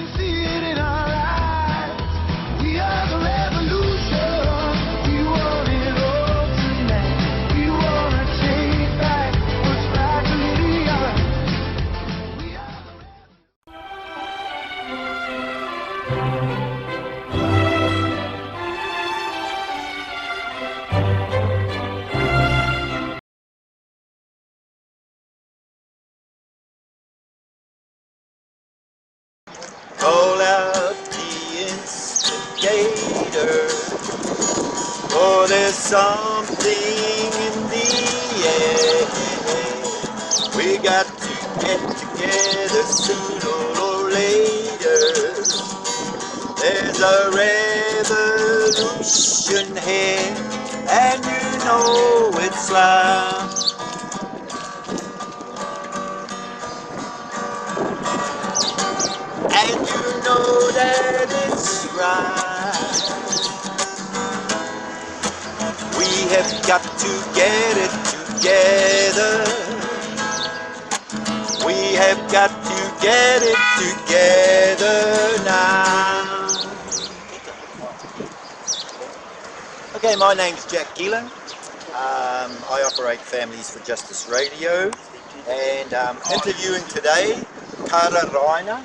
can see it in our eyes. We are the revolution. We want it all tonight. We want to take back what's rightfully ours. We are the Call out the instigator, oh, there's something in the air. We got to get together sooner or later. There's a revolution here, and you know it's right. And you know that it's right. We have got to get it together. We have got to get it together now. Okay, my name's Jack Gielan. I operate Families for Justice Radio, and interviewing today Kara Raina.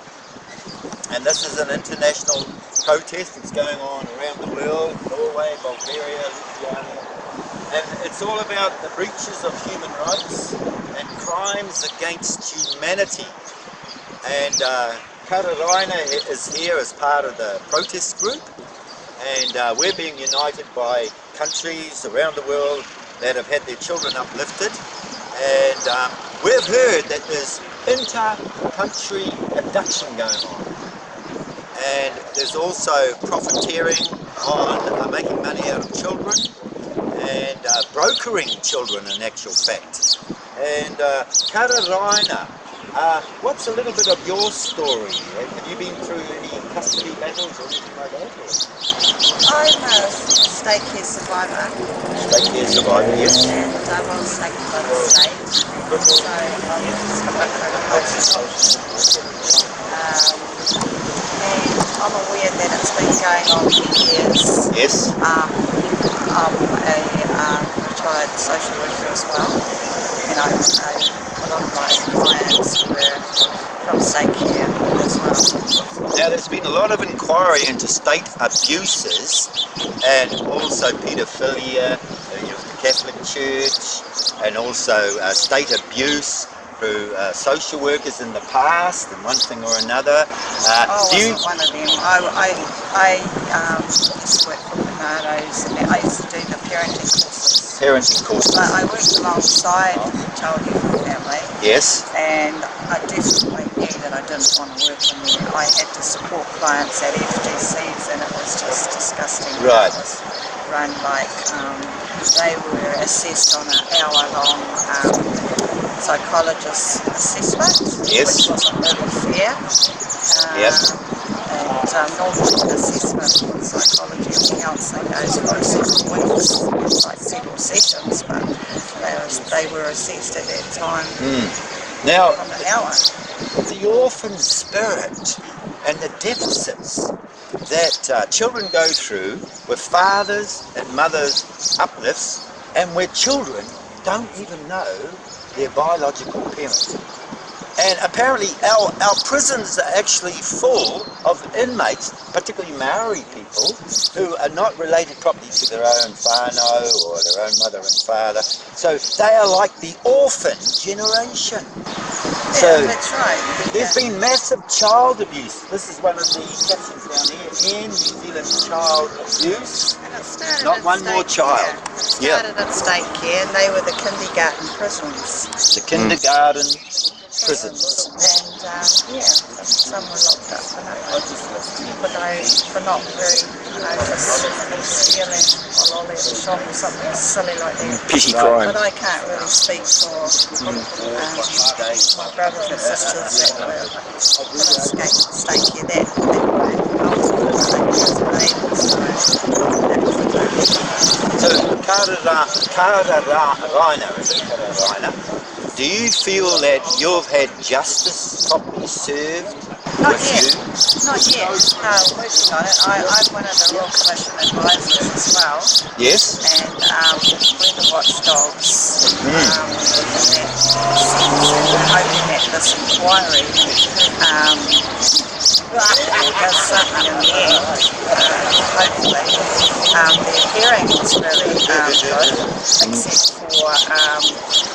And this is an international protest that's going on around the world, Norway, Bulgaria, Lithuania. And it's all about the breaches of human rights and crimes against humanity. And Tauranga is here as part of the protest group. And we're being united by countries around the world that have had their children uplifted. And we've heard that there's inter-country abduction going on. And there's also profiteering on making money out of children and brokering children in actual fact. And Tauranga, what's a little bit of your story? Have you been through any custody battles or anything like that? I'm a state care survivor. State care survivor, yes. And I was taken by the state. So and I'm aware that it's been going on for years. Yes. I'm a retired social worker as well. And a lot of my clients were from state care as well. Now there's been a lot of inquiry into state abuses and also paedophilia, the Catholic Church, and also state abuse through social workers in the past and one thing or another. I wasn't one of them. I used to work for Bernardo's and I used to do the parenting courses. Parenting courses. But I worked alongside Child Youth Family. Yes. And I definitely knew that I didn't want to work in there. I had to support clients at FGCs and it was just disgusting. Right. It was run like they were assessed on an hour-long psychologist assessment, yes. which wasn't really fair. Yep. And normally an assessment in psychology and counselling goes for several weeks, like several sessions, but they were assessed at that time now, on an hour. The orphan spirit and the deficits that children go through with fathers and mothers uplifts and where children don't even know their biological parents. And apparently our prisons are actually full of inmates, particularly Maori people, who are not related properly to their own whānau or their own mother and father. So they are like the orphan generation. Yeah, So that's right. There's been massive child abuse. This is one of the captions down here. In New Zealand child abuse. And it started Not at one more state child. Care. It started at state care and they were the kindergarten prisons. The kindergarten prisons. And some were locked up for not very, for stealing a lolly at the shop or something silly like that. Petty crime. But I can't really speak for my brothers and sisters that were put in state care that way. I was put in state care as a baby, so that was the case. So, Tauranga, do you feel that you've had justice properly served Not with yet. you? Not yet. No, working on it. I'm one of the Royal Commission advisors as well. Yes? And we're the watchdogs in that sense, and we're hoping that this inquiry does something in the end, hopefully. Their hearing was really good, except for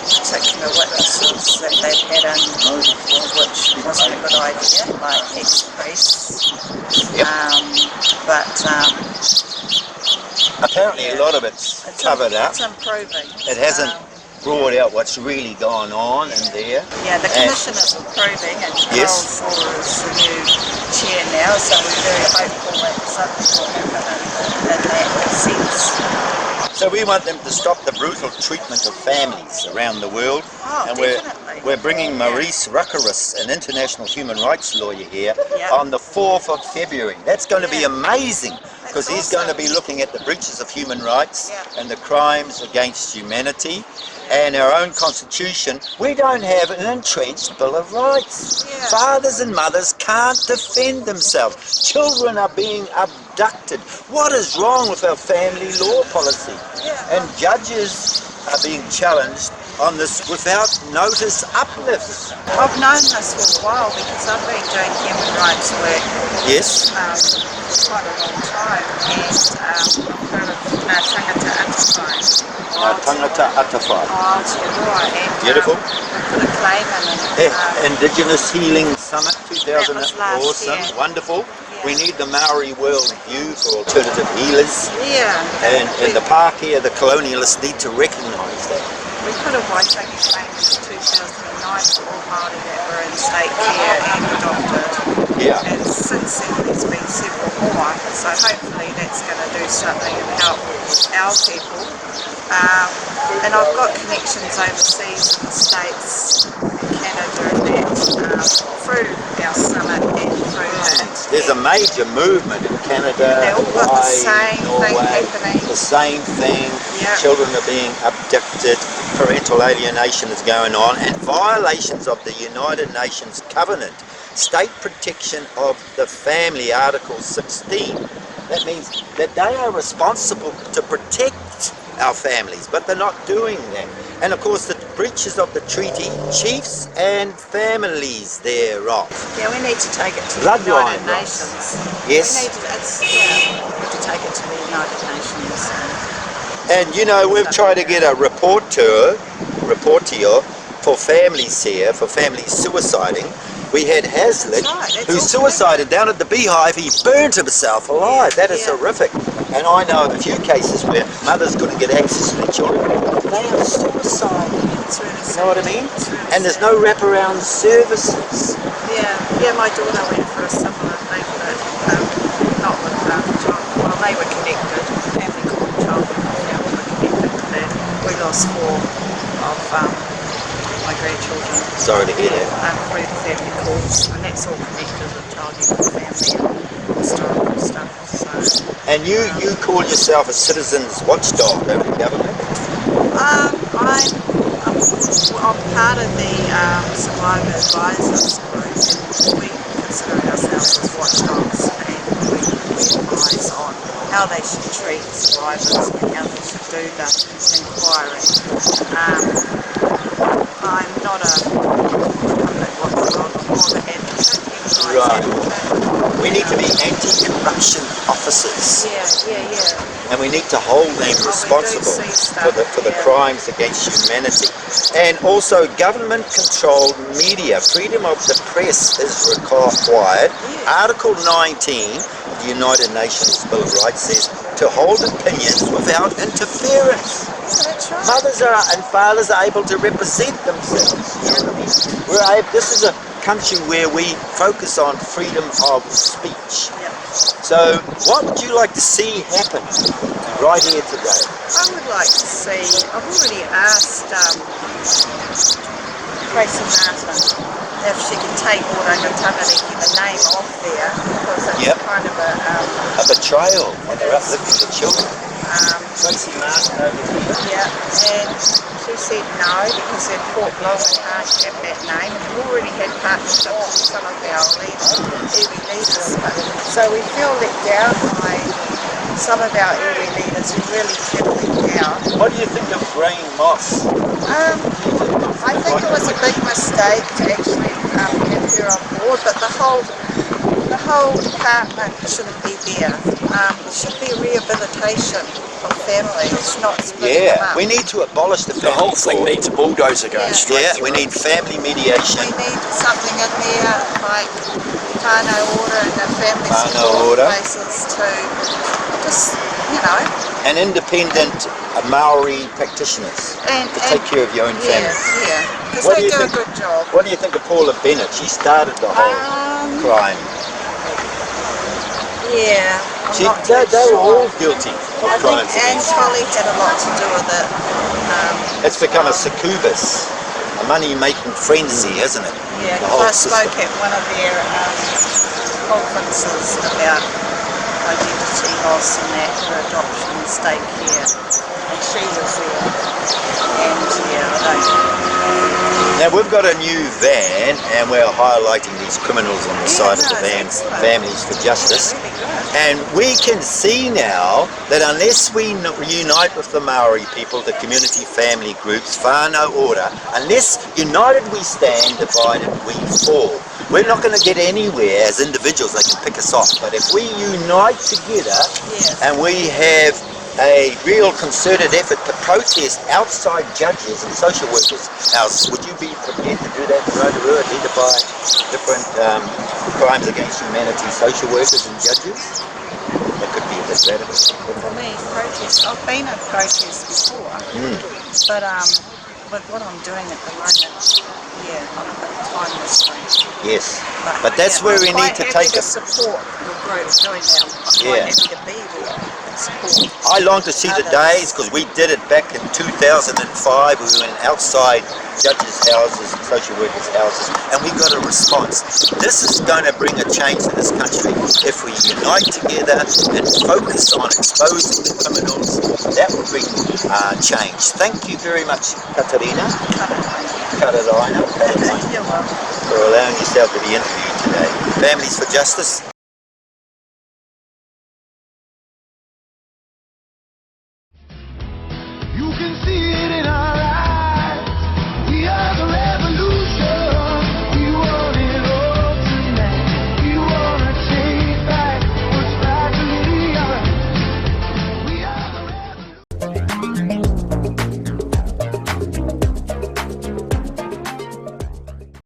particular witnesses that they've had in, which wasn't a good idea, like ex-priests. Yep. But Apparently a lot of it's covered up. It's improving. It hasn't brought out what's really gone on in there. Yeah, the Commission is improving, and Yes. Carol Shaw is the new chair now, so we're very hopeful that something will happen in that sense. So we want them to stop the brutal treatment of families around the world. Oh, And definitely. we're bringing Maurice Ruckeris, an international human rights lawyer here, Yeah. on the 4th of February. That's going to be amazing, because That's he's going to awesome. be looking at the breaches of human rights Yeah. and the crimes against humanity and our own constitution. We don't have an entrenched Bill of Rights. Yeah. Fathers and mothers can't defend themselves. Children are being abducted. What is wrong with our family law policy? Yeah. And judges are being challenged on this without notice uplifts. I've known this for a while because I've been doing human rights work Yes? for quite a long time, and I'm part of Tangata Atawhai. Tangata Atawhai. Aotearoa, and Beautiful. we put a claim in, and Indigenous Healing Summit 2000. That was last Awesome. year. Wonderful. Yeah. We need the Maori world view for alternative healers. yeah, And the Pākehā, the colonialists need to recognise that. we put a Waitangi claim in 2009 for all Māori that were in state care and adopted. Yeah. And since then there's been several more, so hopefully that's going to do something and help our people. And I've got connections overseas in the States, Canada, and that through our summit and through that. There's a major movement in Canada, They all got the Hawaii, same thing Norway, happening. the same thing. Yeah. Children are being abducted, parental alienation is going on, and violations of the United Nations Covenant, State Protection of the Family, Article 16. That means that they are responsible to protect our families, but they're not doing that. And of course the breaches of the treaty, chiefs and families thereof. Yeah, we need to take it to the Bloodline United rights. Nations. Yes. We need to take it to the United Nations. And you know, we've tried to get a rapporteur for families here, for families suiciding. We had Hazlitt, That's right, who that's all suicided down at the Beehive. He burnt himself alive. That is Yeah. horrific. And I know of a few cases where mothers couldn't get access to their children. They are suiciding. It's really You know what I mean? It's really And there's sad. no wraparound services. Yeah, my daughter went for a similar thing, but not with child. Well, they were connected, family called child. Yeah, we were connected to that. We lost 4 of my grandchildren. Sorry to hear that. Through the family calls, and that's all connected with child family and historical stuff. So, And you call yourself a citizen's watchdog over the government? I'm part of the Survivor Advisors group, and we consider ourselves as watchdogs, and we advise on how they should treat survivors and how they should do the inquiry. I'm not a public watchdog, I'm more of an advocate, human rights advocate. We need to be anti-corruption officers. Yeah. And we need to hold them responsible see stuff, for the crimes against humanity. And also government-controlled media. Freedom of the press is required. Article 19 of the United Nations Bill of Rights says to hold opinions without interference. Yeah, that's right. Mothers and fathers are able to represent themselves. You know what I mean? This is a country where we focus on freedom of speech. Yep. So what would you like to see happen right here today? I would like to see, I've already asked Tracy Martin if she can take Our Tamariki, the name off there, because it's Yep. kind of a A betrayal when they're uplifting the children. Tracy Martin over here. Yeah, and she said no because they'd fought long and hard to have that name, and we've already had partnerships with some of our leaders, iwi leaders. So we feel let down by some of our iwi leaders who really settled it down. What do you think of Graham Moss? I think it was a big mistake to actually have her on board, but the whole department shouldn't be there. It should be rehabilitation of families, not splitting them up. We need to abolish the The whole family thing court. needs a bulldozer going straight Yeah, through. we need family mediation. We need something in there like whānau order and the family Whānau support order. places to just, you know. And independent Maori practitioners And to take care of your own family. Yeah, because What do they you do a think- good job. What do you think of Paula Bennett? She started the whole crime. Yeah, I'm She, not they too were sure. all guilty of I think crimes Anne against Tolley had a lot to do with it. It's become a well. succubus, a money-making frenzy, hasn't it? Yeah, The because whole I system. spoke at one of their conferences about identity loss and that for adoption and state care, and she was there. And yeah, I don't. Now we've got a new van and we're highlighting these criminals on the side of the van, it's excellent. Families for Justice. Really good. And we can see now that unless we unite with the Maori people, the community family groups, whānau ora, unless united we stand, divided we fall. We're not going to get anywhere as individuals. They can pick us off. But if we unite together and we have a real concerted effort to protest outside judges and social workers, would you be prepared to do that in Rotorua, identify different crimes against humanity, social workers and judges? That could be a bit radical. For me, protest. I've been in protest before, but with what I'm doing at the moment, I'm a bit time restrained. Yes, but that's where we need to take it. it. Support your group doing that. I'm quite happy to be there and support. I long to see the days, because we did it back in 2005. We went outside judges' houses and social workers' houses, and we got a response. This is going to bring a change to this country if we unite together and focus on exposing the criminals. That will bring change. Thank you very much, Katarina. Kararaina, You're welcome. for allowing yourself to be interviewed today. Families for Justice,